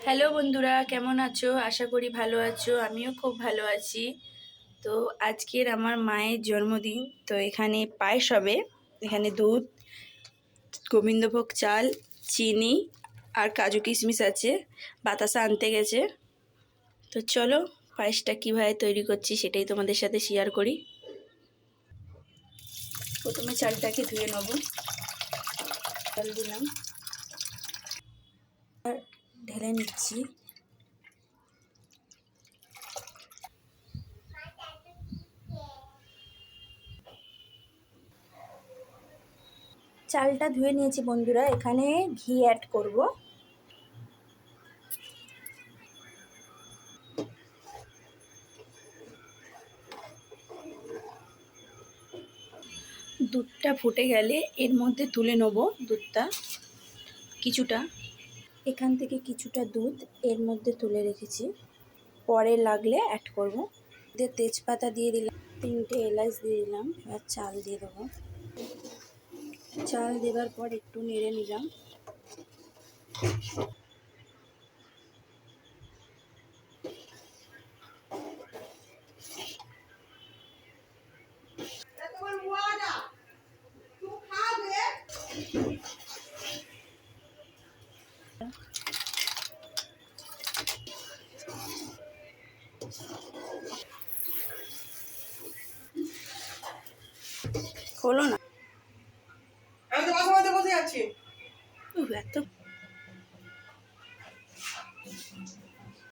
Hello বন্ধুরা, কেমন আছো? আশা করি ভালো আছো। আমিও খুব ভালো আছি। তো আজকের আমার মায়ের জন্মদিন, তো এখানে পায়েস হবে। এখানে দুধ, গোবিন্দভোগ চাল, চিনি আর কাজু কিশমিশ আছে। বাতাসা আনতে গেছে। তো চলো পায়েসটা কীভাবে তৈরি করছি সেটাই তোমাদের সাথে শেয়ার করি। প্রথমে চালটাকে ধুয়ে নেব। চাল দিলাম আর ঢেলে নিচ্ছি। চালটা ধুয়ে নিয়েছি বন্ধুরা, এখানে ঘি অ্যাড করব। দুধটা ফুটে গেলে এর মধ্যে তুলে নেব দুধটা কিছুটা। এখান থেকে কিছুটা দুধ এর মধ্যে তুলে রেখেছি, পরে লাগলে অ্যাড করব। তেজপাতা দিয়ে দিলাম, 3টে এলাচ দিয়ে দিলাম। এবার চাল দিয়ে দেবো। চাল দেওয়ার পর একটু নেড়ে নিলাম। হলো না,